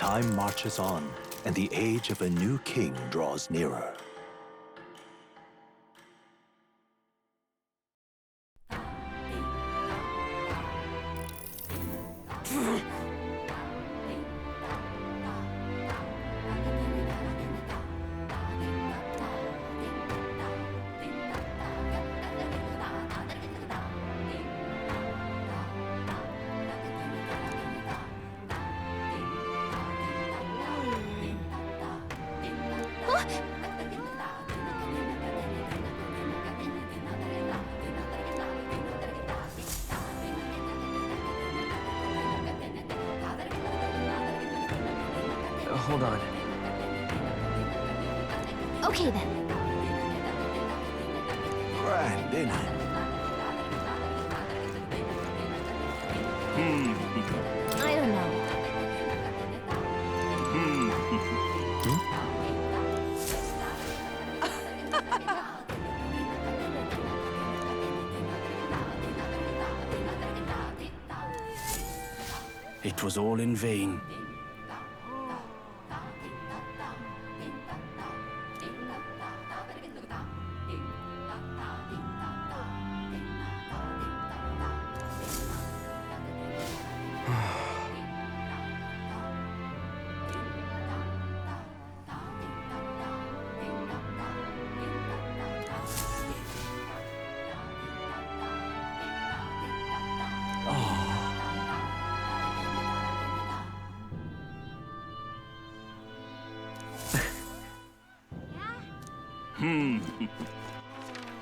Time marches on, and the age of a new king draws nearer. Hold on. Okay, then. Grand, isn't it? I don't know. It was all in vain.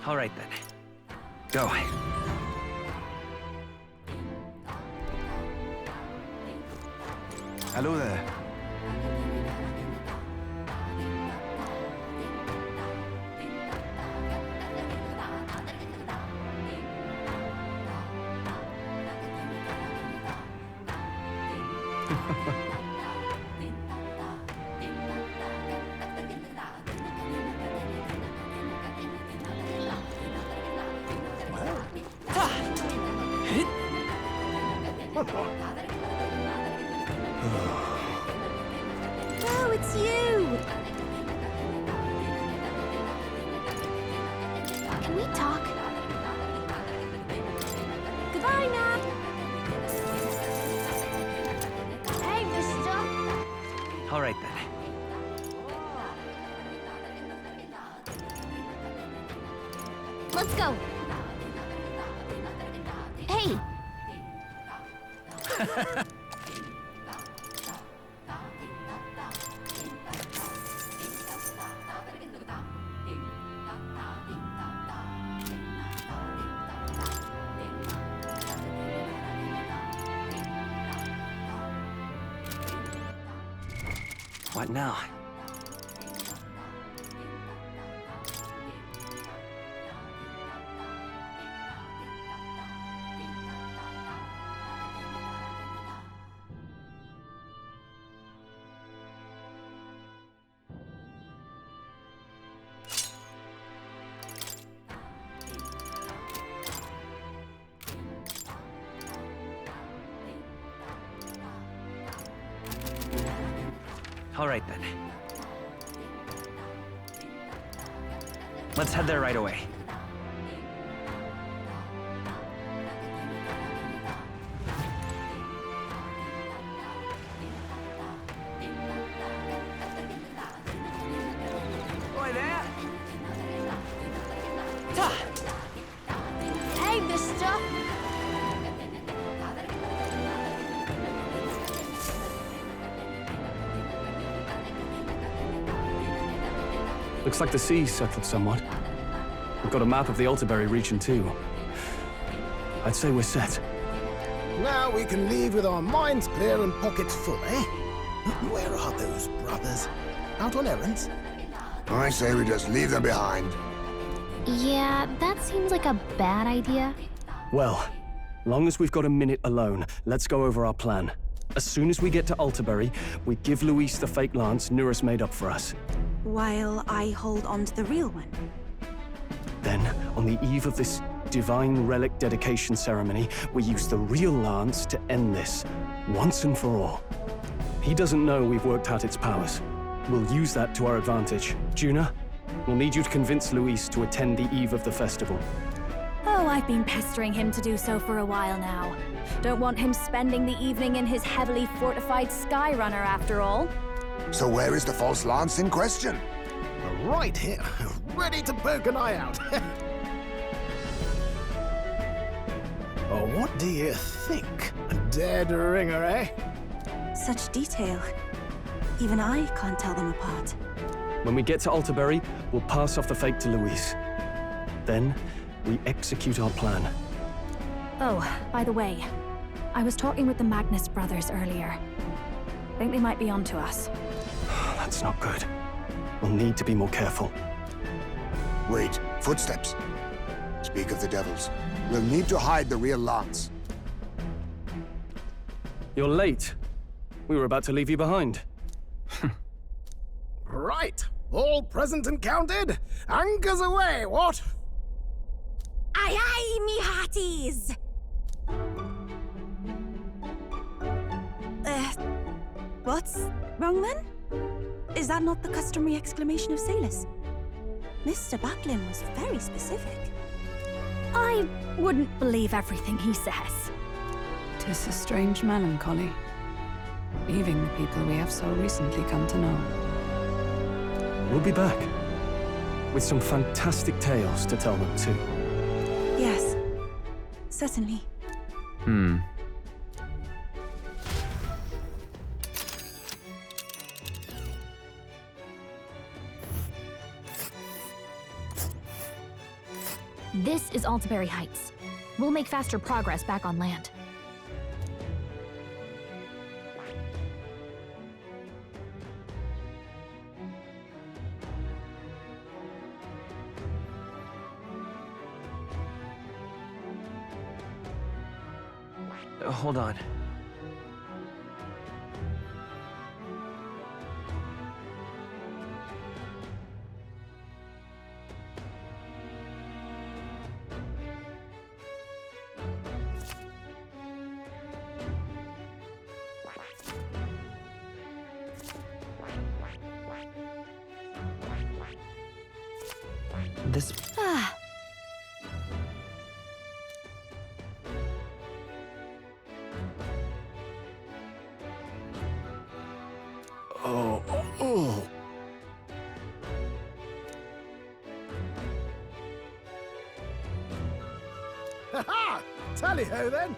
All right, then. Go. Hello there. Oh, it's you! Can we talk? Goodbye now! Hey, mister! All right, then. Let's go! Hey! What now? All right, then. Let's head there right away. Boy there! Hey, mister! Looks like the sea's settled somewhat. We've got a map of the Altabury region too. I'd say we're set. Now we can leave with our minds clear and pockets full, eh? Where are those brothers? Out on errands? I say we just leave them behind. Yeah, that seems like a bad idea. Well, long as we've got a minute alone, let's go over our plan. As soon as we get to Altabury, we give Luis the fake lance Nuris made up for us. While I hold on to the real one. Then, on the eve of this divine relic dedication ceremony, we use the real lance to end this, once and for all. He doesn't know we've worked out its powers. We'll use that to our advantage. Juna, we'll need you to convince Luis to attend the eve of the festival. Oh, I've been pestering him to do so for a while now. Don't want him spending the evening in his heavily fortified Skyrunner after all. So where is the false lance in question? Right here, ready to poke an eye out. Oh, what do you think? A dead ringer, eh? Such detail. Even I can't tell them apart. When we get to Altabury, we'll pass off the fake to Luis. Then, we execute our plan. Oh, by the way, I was talking with the Magnus brothers earlier. Think they might be onto us. That's not good. We'll need to be more careful. Wait, footsteps. Speak of the devils. We'll need to hide the real lance. You're late. We were about to leave you behind. Right, all present and counted? Anchors away, what? Aye aye, me hearties! What's wrong then? Is that not the customary exclamation of sailors? Mr. Buckland was very specific. I wouldn't believe everything he says. 'Tis a strange melancholy, leaving the people we have so recently come to know. We'll be back. With some fantastic tales to tell them too. Yes, certainly. This is Altabury Heights. We'll make faster progress back on land. Hold on. This... Ah, Oh. Ha-ha! Tally-ho then!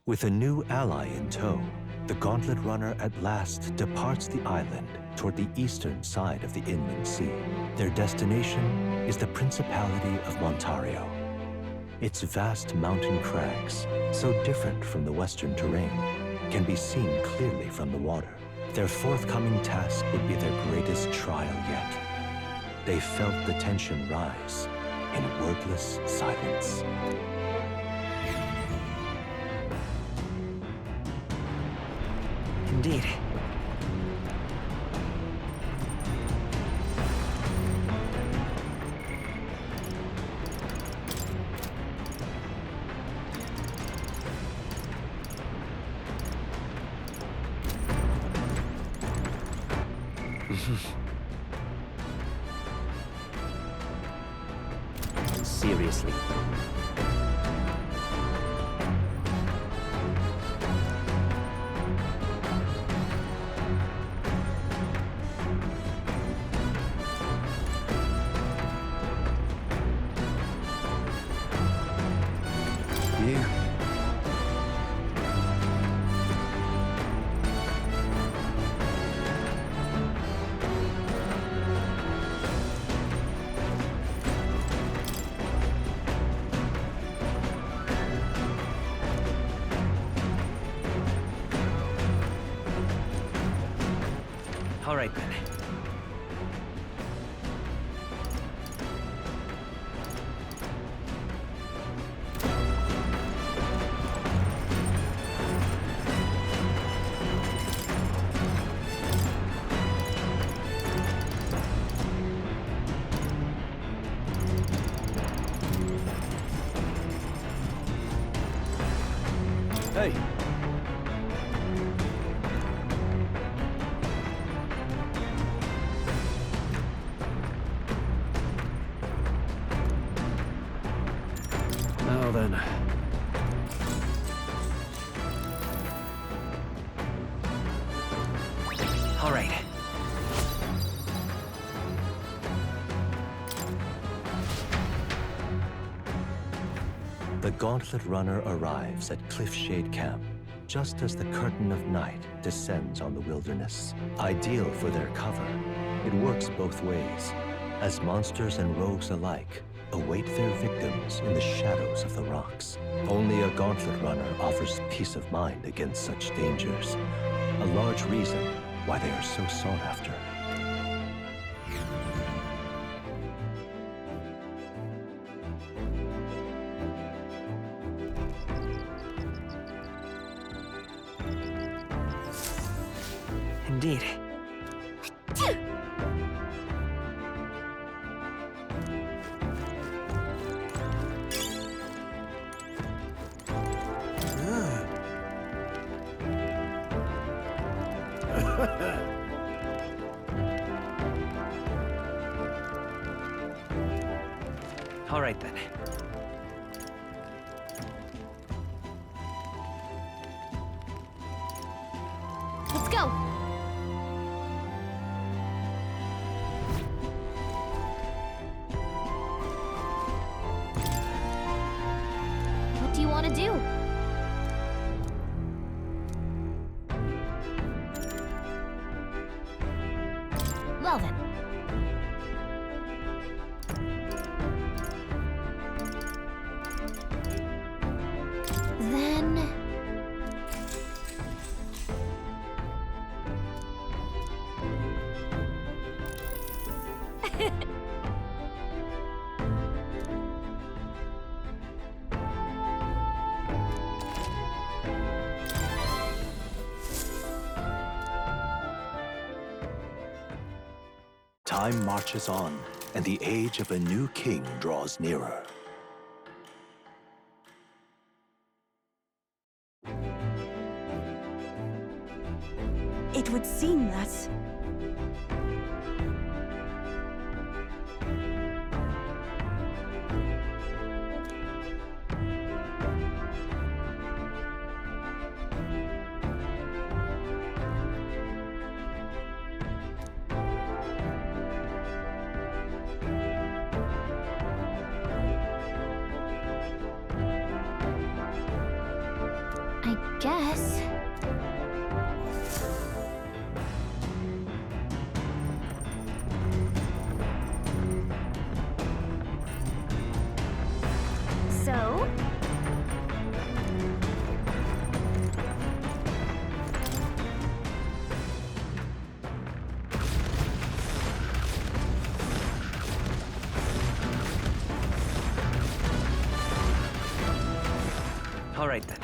With a new ally in tow, the Gauntlet Runner at last departs the island toward the eastern side of the inland sea. Their destination is the Principality of Montario. Its vast mountain crags, so different from the western terrain, can be seen clearly from the water. Their forthcoming task would be their greatest trial yet. They felt the tension rise in wordless silence. Indeed. Seriously. You. All right, then. then. All right. The Gauntlet Runner arrives at Cliffshade Camp just as the curtain of night descends on the wilderness. Ideal for their cover, it works both ways, as monsters and rogues alike await their victims in the shadows of the rocks. Only a Gauntlet Runner offers peace of mind against such dangers, a large reason why they are so sought after. Indeed. All right then. Let's go! What do you want to do? Well then. Then... Time marches on, and the age of a new king draws nearer. It would seem that... I guess... So? All right then.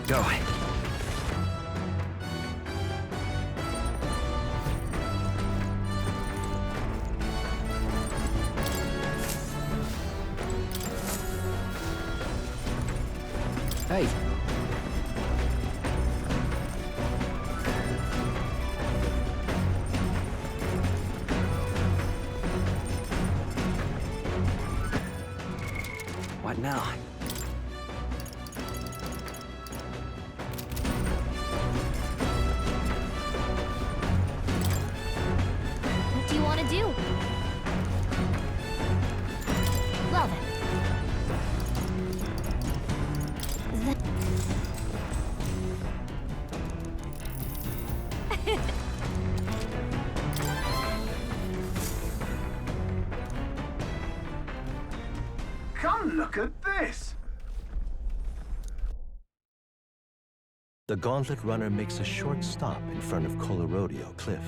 Go. Hey. What now? What do you want to do? Well then. Come look at this! The Gauntlet Runner makes a short stop in front of Colorodeo Cliff,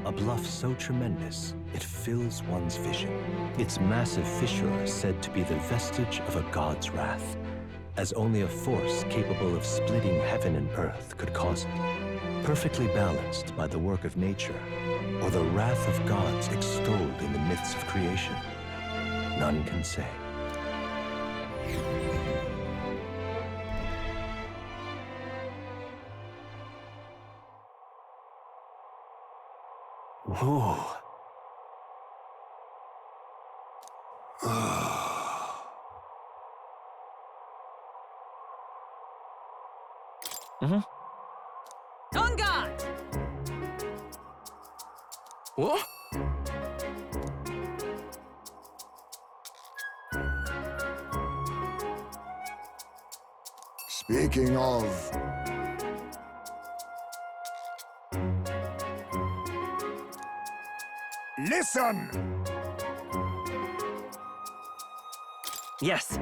a bluff so tremendous it fills one's vision. Its massive fissure is said to be the vestige of a god's wrath, as only a force capable of splitting heaven and earth could cause it. Perfectly balanced by the work of nature, or the wrath of gods extolled in the myths of creation, none can say. Oh. On guard! What? Speaking of... Listen! Yes.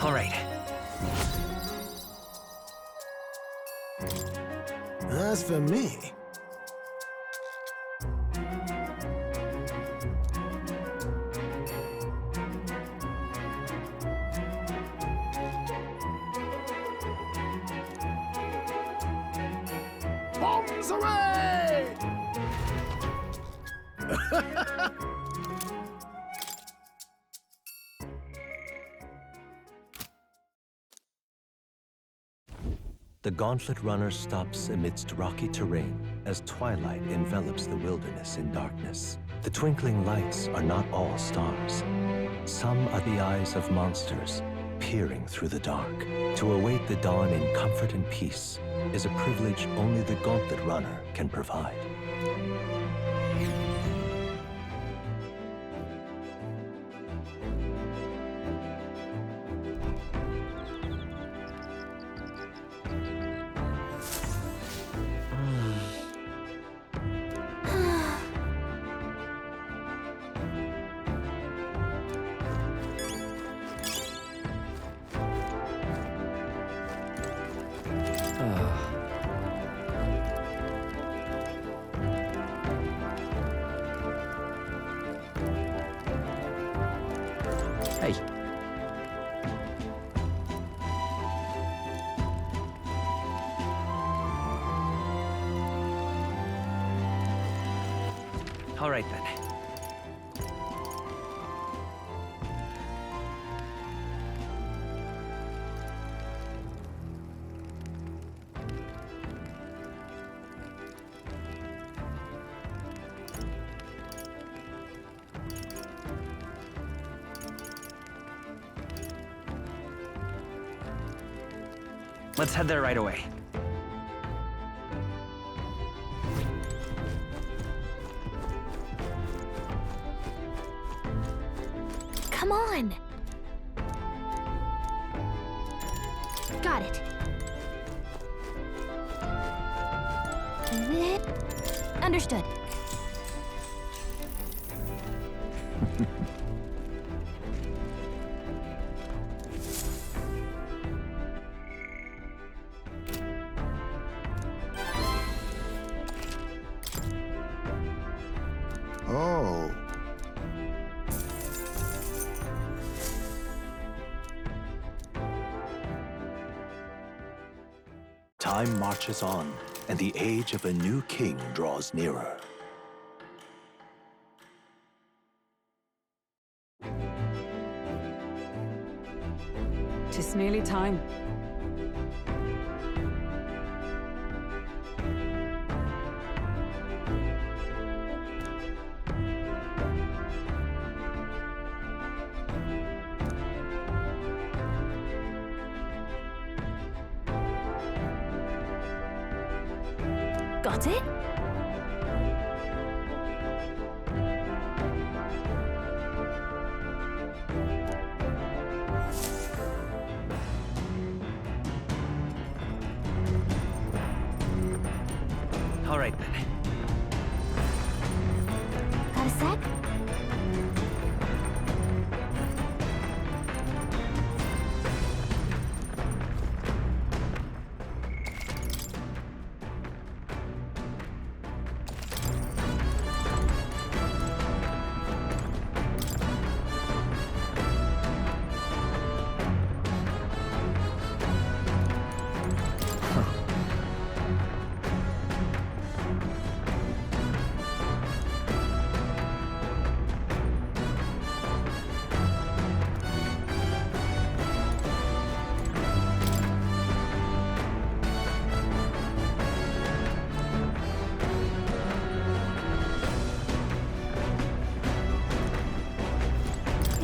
All right. As for me, bombs away! The Gauntlet Runner stops amidst rocky terrain as twilight envelops the wilderness in darkness. The twinkling lights are not all stars. Some are the eyes of monsters peering through the dark. To await the dawn in comfort and peace is a privilege only the Gauntlet Runner can provide. Hey. All right then. Let's head there right away. Come on! Got it. Understood. Oh. Time marches on, and the age of a new king draws nearer. Tis nearly time. Got it? All right then. Got a sec?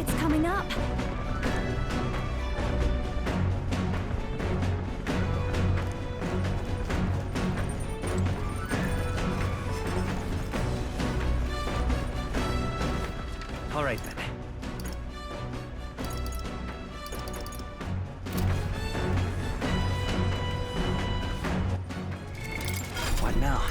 It's coming up. All right then. What now?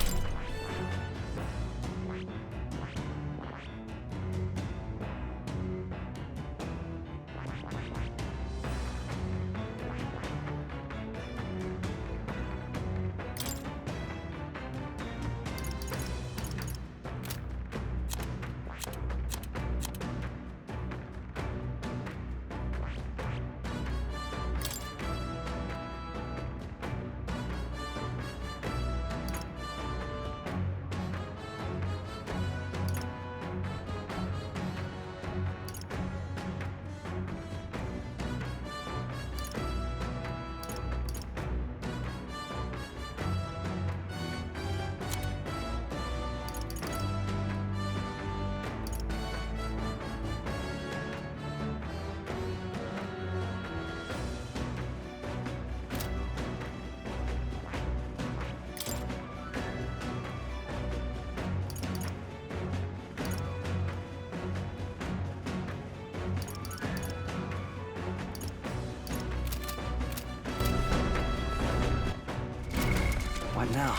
What now?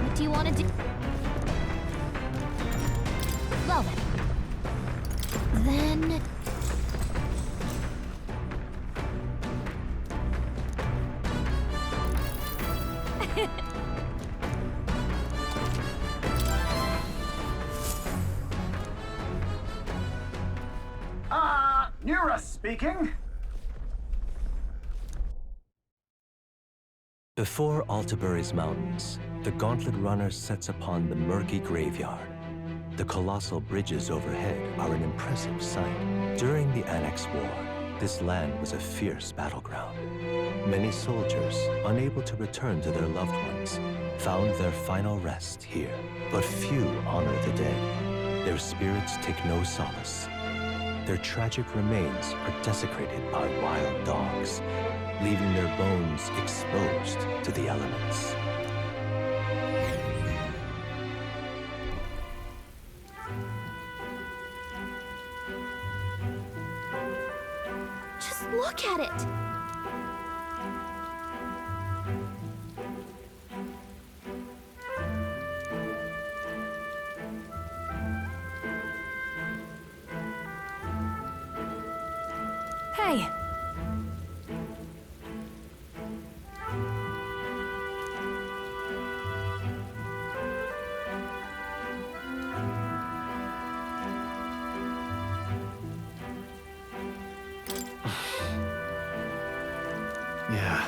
What do you want to do? Well then. Nura speaking. Before Altabury's mountains, the Gauntlet Runner sets upon the murky graveyard. The colossal bridges overhead are an impressive sight. During the Annex War, this land was a fierce battleground. Many soldiers, unable to return to their loved ones, found their final rest here. But few honor the dead. Their spirits take no solace. Their tragic remains are desecrated by wild dogs, leaving their bones exposed to the elements. Just look at it! Hey! Yeah.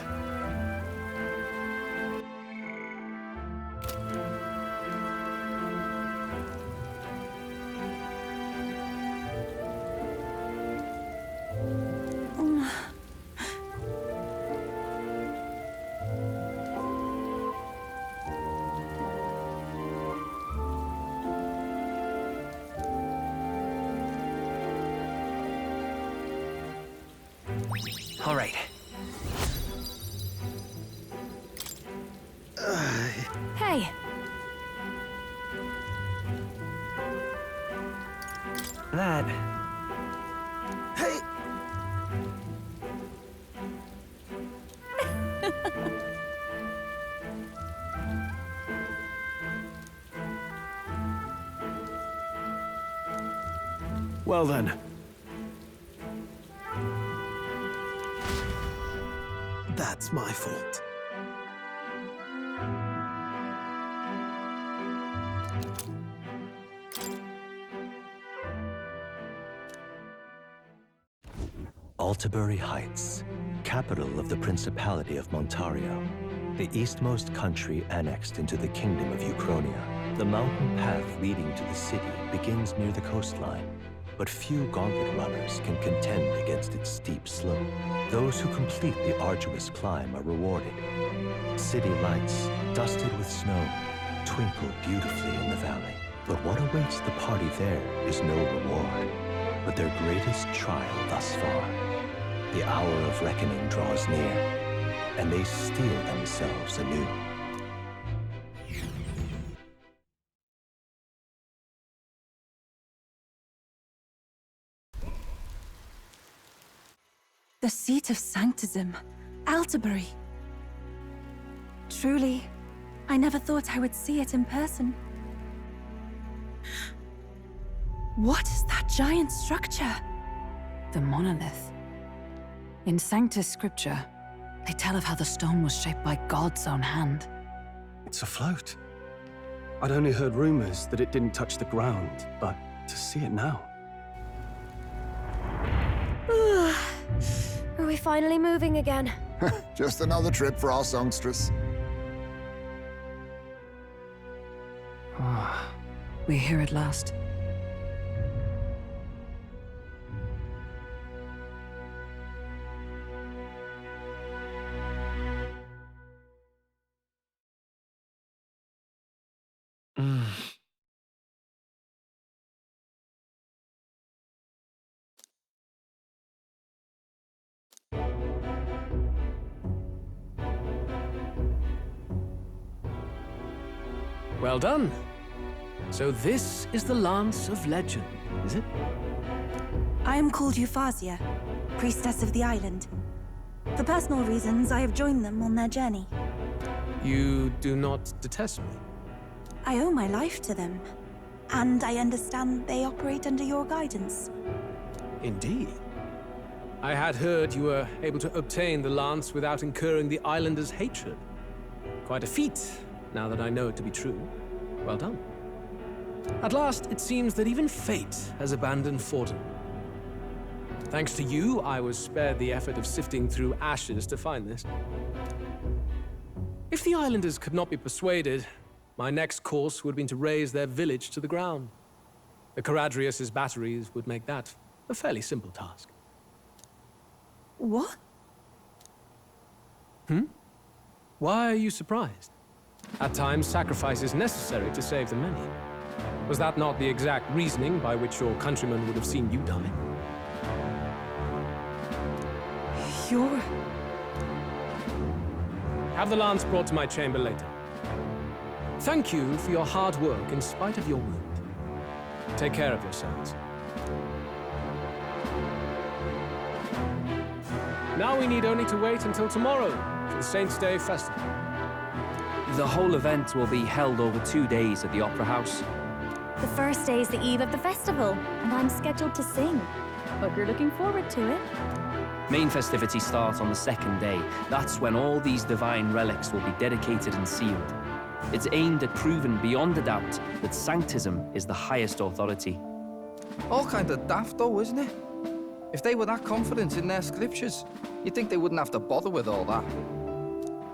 All right. Hey! That... Hey! Well then. That's my fault. Altabury Heights, capital of the Principality of Montario, the eastmost country annexed into the Kingdom of Uchronia. The mountain path leading to the city begins near the coastline, but few gauntlet runners can contend against its steep slope. Those who complete the arduous climb are rewarded. City lights, dusted with snow, twinkle beautifully in the valley. But what awaits the party there is no reward, but their greatest trial thus far. The hour of reckoning draws near, and they steel themselves anew. The seat of sanctism, Altabury. Truly, I never thought I would see it in person. What is that giant structure? The monolith. In Sanctus Scripture, they tell of how the stone was shaped by God's own hand. It's afloat. I'd only heard rumors that it didn't touch the ground, but to see it now. Are we finally moving again? Just another trip for our songstress. We're here at last. Well done. So this is the Lance of Legend, is it? I am called Euphazia, priestess of the island. For personal reasons, I have joined them on their journey. You do not detest me? I owe my life to them, and I understand they operate under your guidance. Indeed. I had heard you were able to obtain the lance without incurring the islanders' hatred. Quite a feat, now that I know it to be true. Well done. At last, it seems that even fate has abandoned Fortin. Thanks to you, I was spared the effort of sifting through ashes to find this. If the islanders could not be persuaded, my next course would have been to raze their village to the ground. The Caradrius' batteries would make that a fairly simple task. What? Why are you surprised? At times, sacrifice is necessary to save the many. Was that not the exact reasoning by which your countrymen would have seen you die? You're... Have the lance brought to my chamber later. Thank you for your hard work in spite of your wound. Take care of yourselves. Now we need only to wait until tomorrow for the Saints' Day festival. The whole event will be held over 2 days at the Opera House. The first day is the eve of the festival, and I'm scheduled to sing. Hope you're looking forward to it. Main festivities start on the second day. That's when all these divine relics will be dedicated and sealed. It's aimed at proving beyond a doubt that sanctism is the highest authority. All kind of daft though, isn't it? If they were that confident in their scriptures, you'd think they wouldn't have to bother with all that.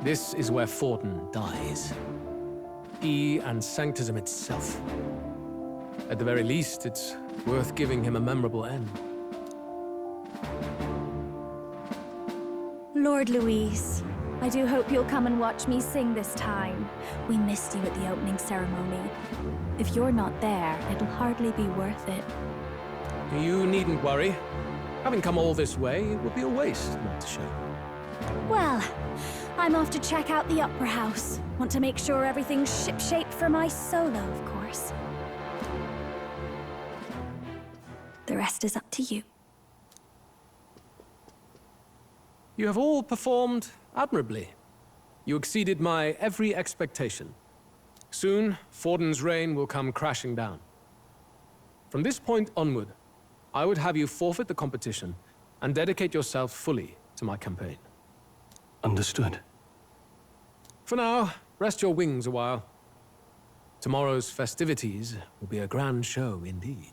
This is where Fortin dies. He and sanctism itself. At the very least, it's worth giving him a memorable end. Lord Louise, I do hope you'll come and watch me sing this time. We missed you at the opening ceremony. If you're not there, it'll hardly be worth it. You needn't worry. Having come all this way, it would be a waste not to show. Well, I'm off to check out the Opera House. Want to make sure everything's shipshape for my solo, of course. The rest is up to you. You have all performed admirably. You exceeded my every expectation. Soon, Fortin's reign will come crashing down. From this point onward, I would have you forfeit the competition and dedicate yourself fully to my campaign. Understood. For now, rest your wings a while. Tomorrow's festivities will be a grand show indeed.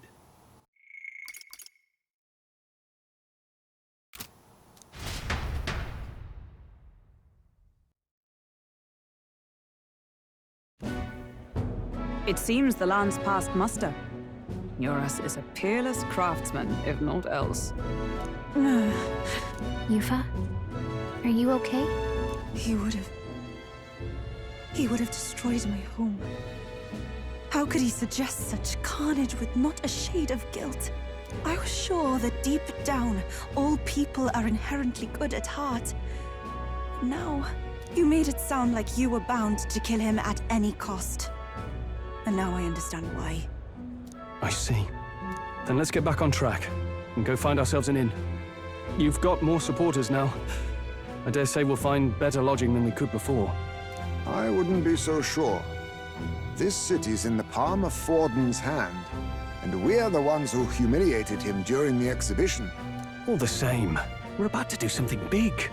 It seems the land's past muster. Eurus is a peerless craftsman, if not else. Yufa, are you okay? He would have destroyed my home. How could he suggest such carnage with not a shade of guilt? I was sure that deep down, all people are inherently good at heart. Now, you made it sound like you were bound to kill him at any cost. And now I understand why. I see. Then let's get back on track and go find ourselves an inn. You've got more supporters now. I dare say we'll find better lodging than we could before. I wouldn't be so sure. This city's in the palm of Forden's hand, and we're the ones who humiliated him during the exhibition. All the same, we're about to do something big.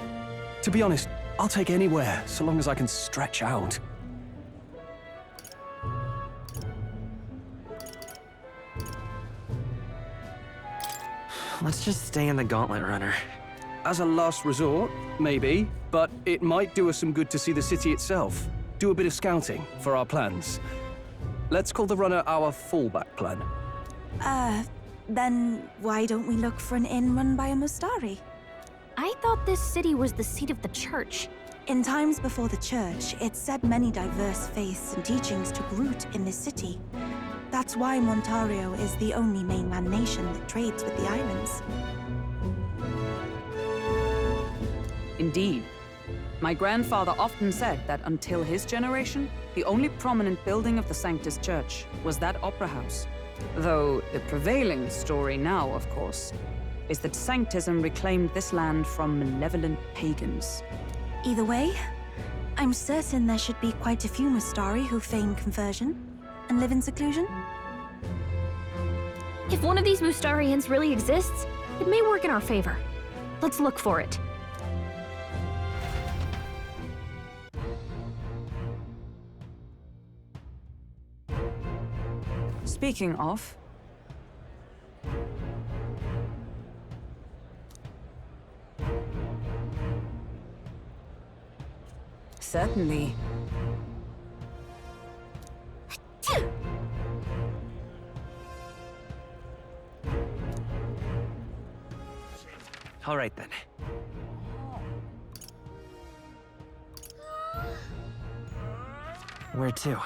To be honest, I'll take anywhere, so long as I can stretch out. Let's just stay in the Gauntlet Runner. As a last resort, maybe, but it might do us some good to see the city itself. Do a bit of scouting for our plans. Let's call the runner our fallback plan. Then why don't we look for an inn run by a Mustari? I thought this city was the seat of the church. In times before the church, it said many diverse faiths and teachings took root in this city. That's why Montario is the only mainland nation that trades with the islands. Indeed. My grandfather often said that until his generation, the only prominent building of the Sanctus Church was that opera house. Though the prevailing story now, of course, is that Sanctism reclaimed this land from malevolent pagans. Either way, I'm certain there should be quite a few Mustari who feign conversion and live in seclusion. If one of these Mustarians really exists, it may work in our favor. Let's look for it. Speaking of... Certainly. All right, then. Where to?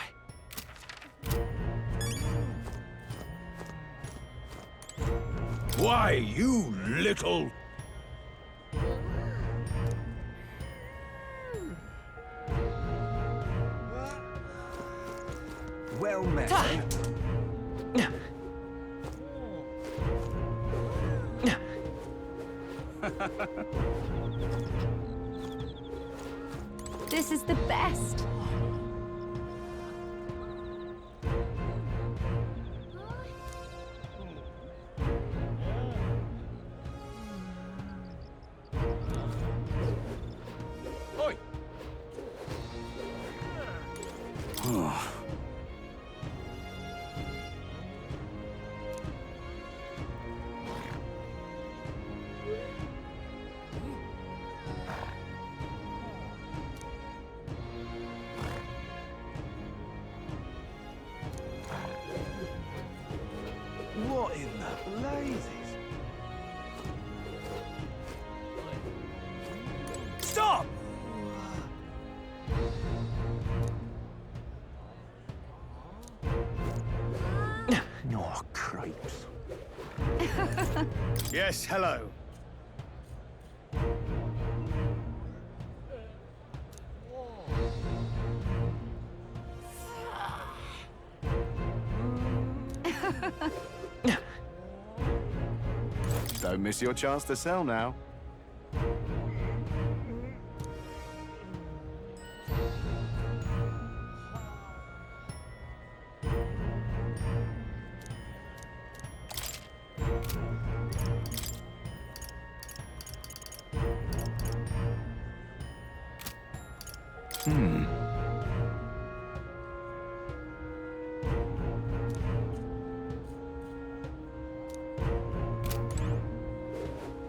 Why, you little... Well met. This is the best. Oi! What in the blazes? Stop! Oh, cripes. Yes, hello. Don't miss your chance to sell now.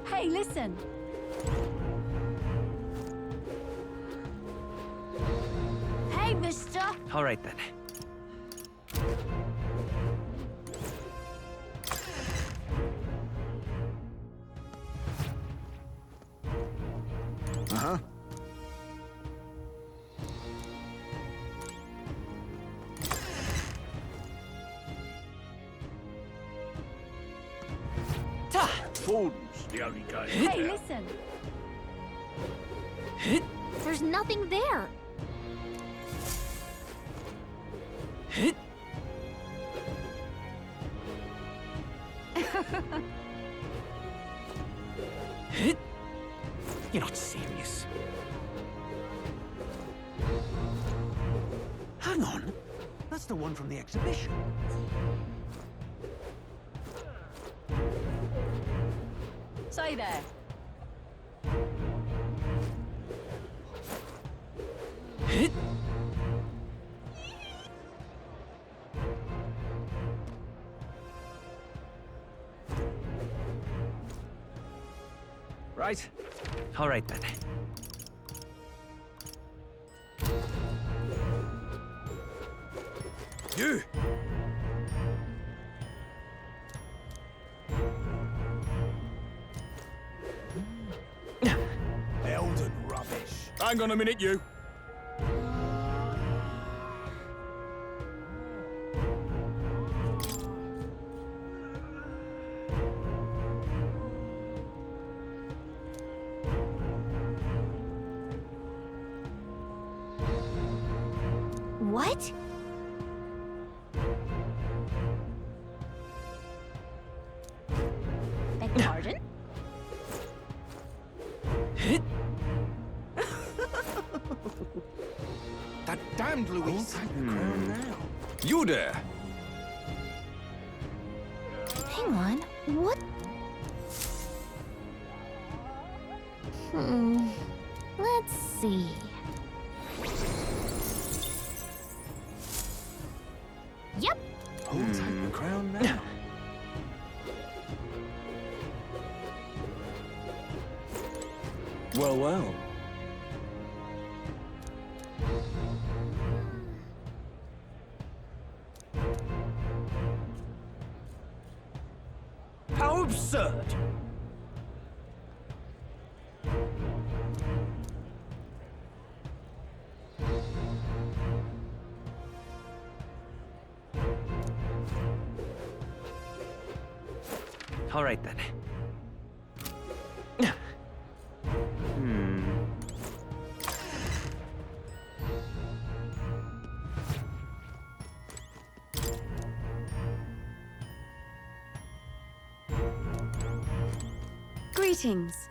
Hey, listen. Hey, mister. All right, then. Forden's the only game. Hey, listen! There's nothing there. You're not serious. Hang on. That's the one from the exhibition. Say there. Right. All right, then. You! Elden rubbish. Hang on a minute, you. What? Beg pardon? That damned Louise. Take the crown now. You there. Hang on. What? Let's see. Yep. Who'll take the crown now? Well, well. How absurd! All right, then. Greetings.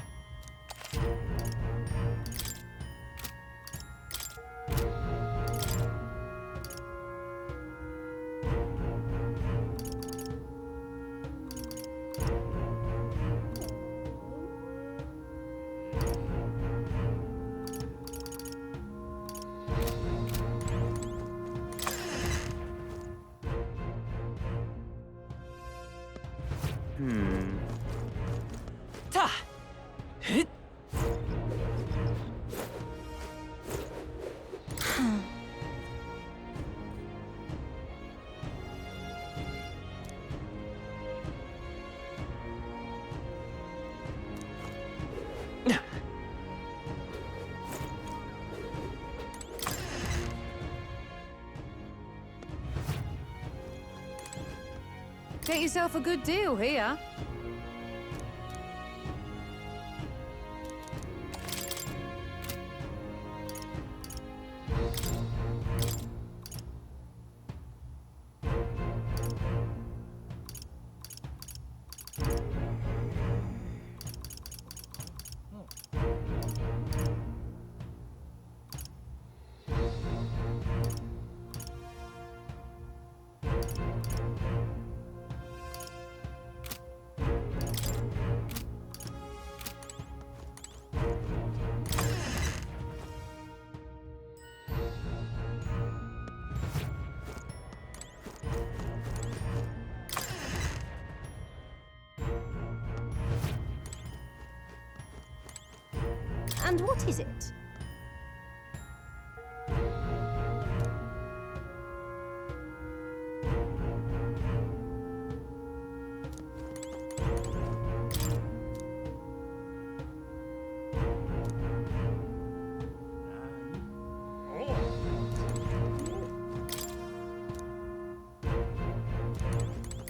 Ta! Hit! Get yourself a good deal here. And what is it?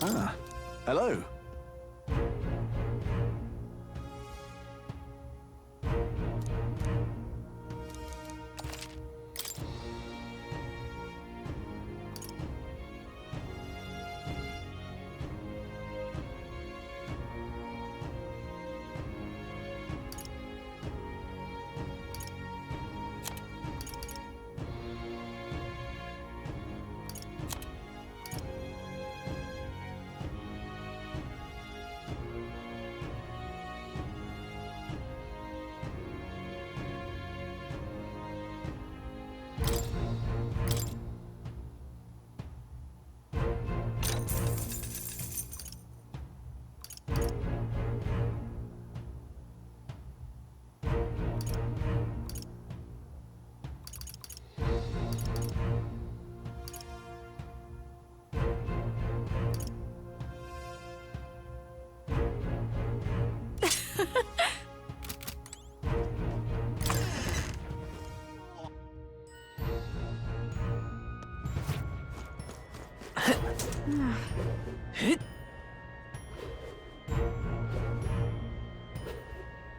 Ah, hello.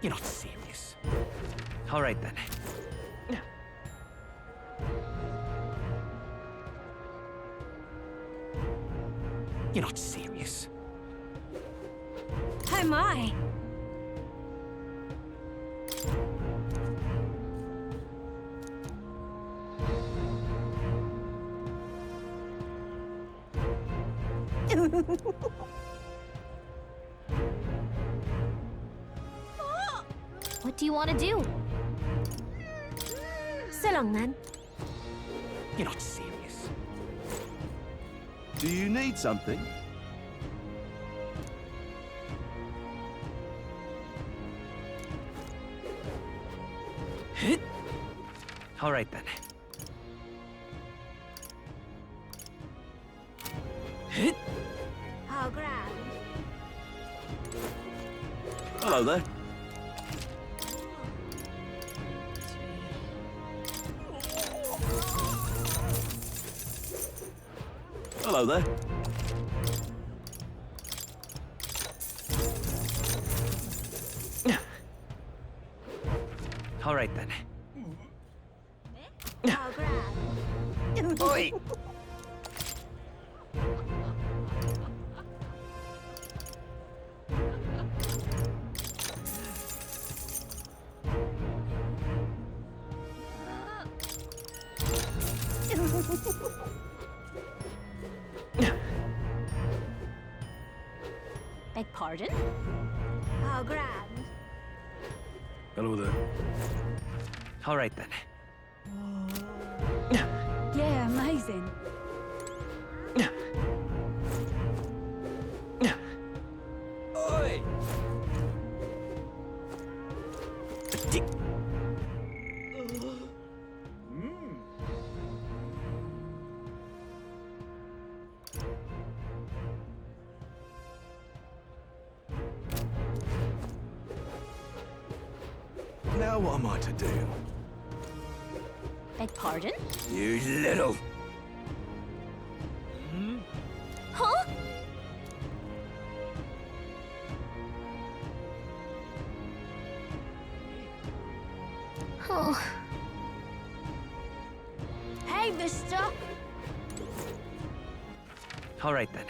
You're not serious. All right, then. You're not serious. Oh my! What do you want to do? So long, man. You're not serious. Do you need something? All right, then. How grand. Hello there. Hello there. All right, then. How grand. Oi! Beg pardon? How grand. Hello there. All right, then. Yeah, amazing. Oi! Now what am I to do? Beg pardon? You little... Huh? Oh. Hey, mister! All right, then.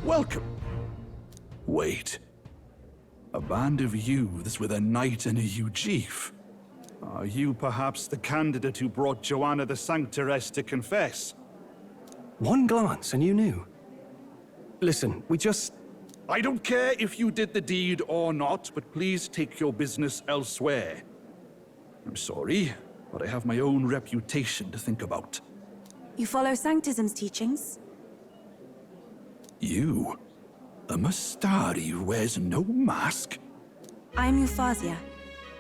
Welcome. Wait. A band of youths with a knight and a chief. Are you perhaps the candidate who brought Joanna the Sanctoress to confess? One glance and you knew. Listen, we just... I don't care if you did the deed or not, but please take your business elsewhere. I'm sorry, but I have my own reputation to think about. You follow Sanctism's teachings? You? A Mastari who wears no mask? I'm Euphausia.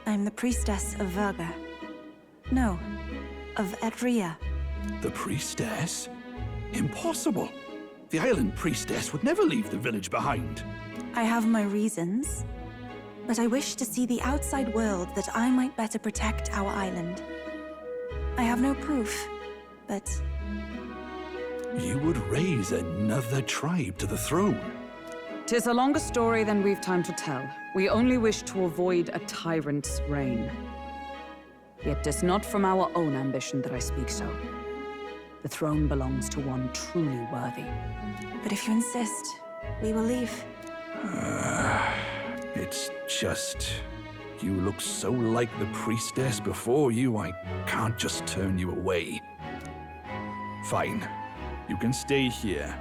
I'm the priestess of Verga. No, of Edria. The priestess? Impossible. The island priestess would never leave the village behind. I have my reasons, but I wish to see the outside world that I might better protect our island. I have no proof, but... You would raise another tribe to the throne. 'Tis a longer story than we've time to tell. We only wish to avoid a tyrant's reign. Yet 'tis not from our own ambition that I speak so. The throne belongs to one truly worthy. But if you insist, we will leave. It's just... You look so like the priestess before you, I can't just turn you away. Fine. You can stay here,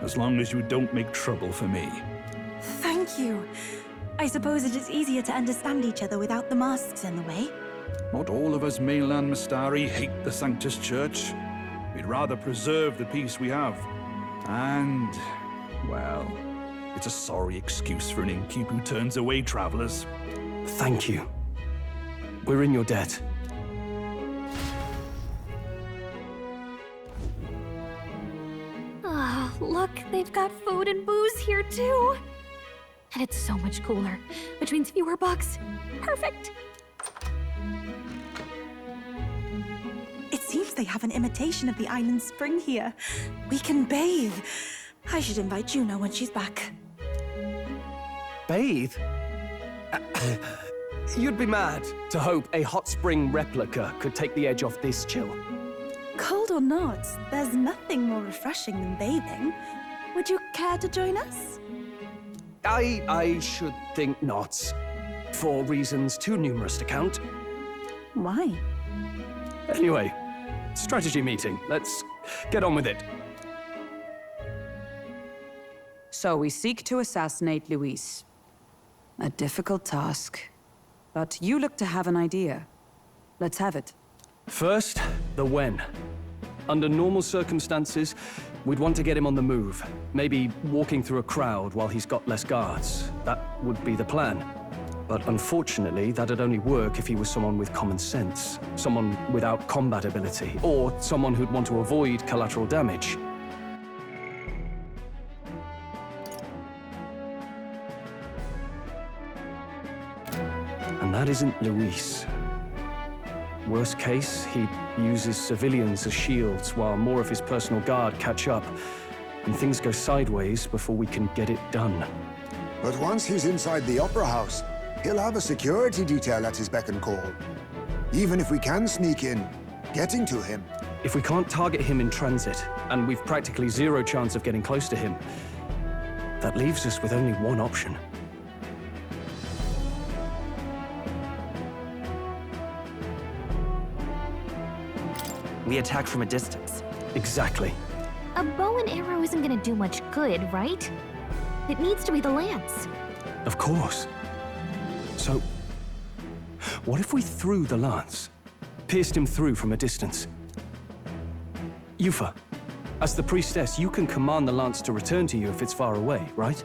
as long as you don't make trouble for me. Thank you. I suppose it is easier to understand each other without the masks in the way. Not all of us mainland Mastari hate the Sanctus Church. We'd rather preserve the peace we have. And, well, it's a sorry excuse for an innkeep who turns away travelers. Thank you. We're in your debt. Ah, look, they've got food and booze here too. And it's so much cooler, which means fewer bugs. Perfect. It seems they have an imitation of the island spring here. We can bathe. I should invite Juno when she's back. Bathe? You'd be mad to hope a hot spring replica could take the edge off this chill. Cold or not, there's nothing more refreshing than bathing. Would you care to join us? I should think not. For reasons too numerous to count. Why? Anyway, strategy meeting. Let's get on with it. So we seek to assassinate Luis. A difficult task. But you look to have an idea. Let's have it. First, the when. Under normal circumstances, we'd want to get him on the move. Maybe walking through a crowd while he's got less guards. That would be the plan. But unfortunately, that'd only work if he was someone with common sense. Someone without combat ability. Or someone who'd want to avoid collateral damage. And that isn't Luis. Worst case, he uses civilians as shields while more of his personal guard catch up. And things go sideways before we can get it done. But once he's inside the Opera House, he'll have a security detail at his beck and call. Even if we can sneak in, getting to him. If we can't target him in transit, and we've practically zero chance of getting close to him, that leaves us with only one option. We attack from a distance. Exactly. A bow and arrow isn't gonna do much good, right? It needs to be the lance. Of course. So, what if we threw the lance? Pierced him through from a distance? Yufa, as the priestess, you can command the lance to return to you if it's far away, right?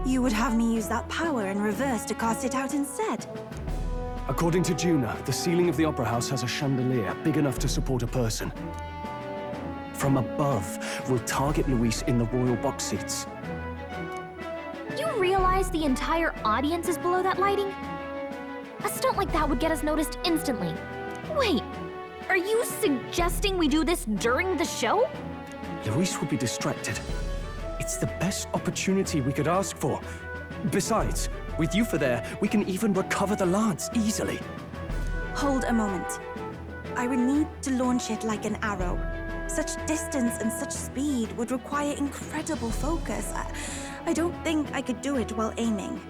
You would have me use that power in reverse to cast it out instead. According to Juno, the ceiling of the Opera House has a chandelier big enough to support a person. From above, we'll target Luis in the royal box seats. You realize the entire audience is below that lighting? A stunt like that would get us noticed instantly. Wait, are you suggesting we do this during the show? Luis would be distracted. It's the best opportunity we could ask for. Besides, with Yufa there, we can even recover the lance easily. Hold a moment. I would need to launch it like an arrow. Such distance and such speed would require incredible focus. I don't think I could do it while aiming.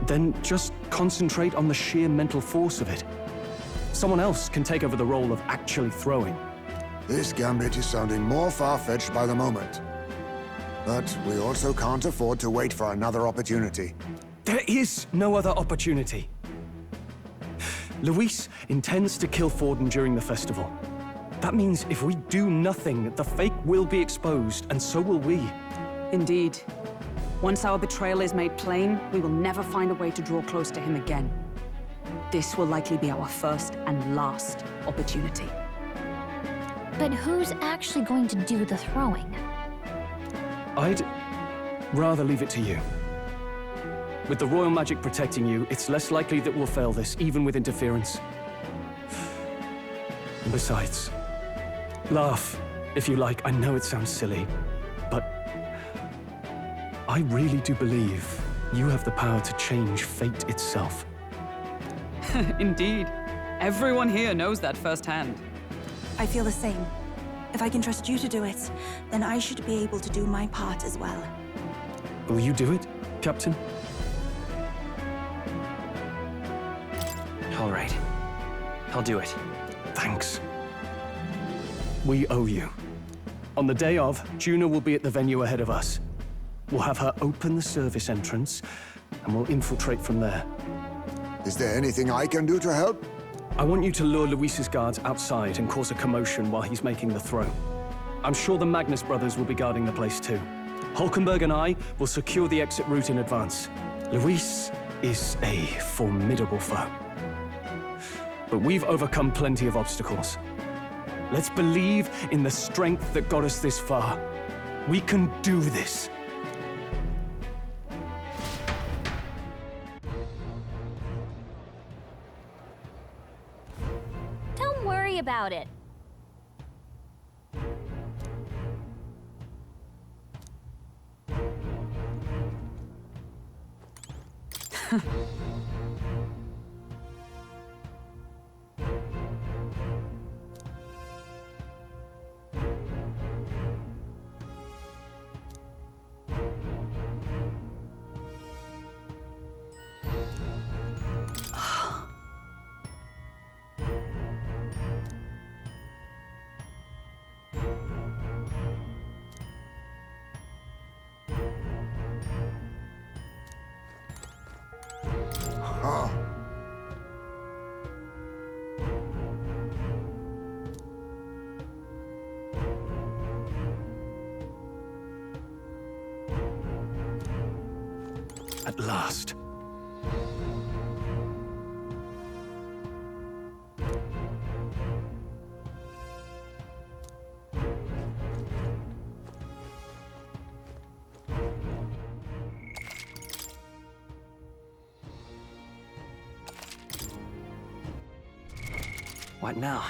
Then just concentrate on the sheer mental force of it. Someone else can take over the role of actually throwing. This gambit is sounding more far-fetched by the moment. But we also can't afford to wait for another opportunity. There is no other opportunity. Luis intends to kill Forden during the festival. That means if we do nothing, the fake will be exposed, and so will we. Indeed. Once our betrayal is made plain, we will never find a way to draw close to him again. This will likely be our first and last opportunity. But who's actually going to do the throwing? I'd rather leave it to you. With the royal magic protecting you, it's less likely that we'll fail this, even with interference. And besides, laugh if you like. I know it sounds silly, but I really do believe you have the power to change fate itself. Indeed. Everyone here knows that firsthand. I feel the same. If I can trust you to do it, then I should be able to do my part as well. Will you do it, Captain? All right. I'll do it. Thanks. We owe you. On the day of, Juno will be at the venue ahead of us. We'll have her open the service entrance, and we'll infiltrate from there. Is there anything I can do to help? I want you to lure Luis's guards outside and cause a commotion while he's making the throw. I'm sure the Magnus brothers will be guarding the place too. Hulkenberg and I will secure the exit route in advance. Luis is a formidable foe. But we've overcome plenty of obstacles. Let's believe in the strength that got us this far. We can do this. Don't worry about it. At last. What now?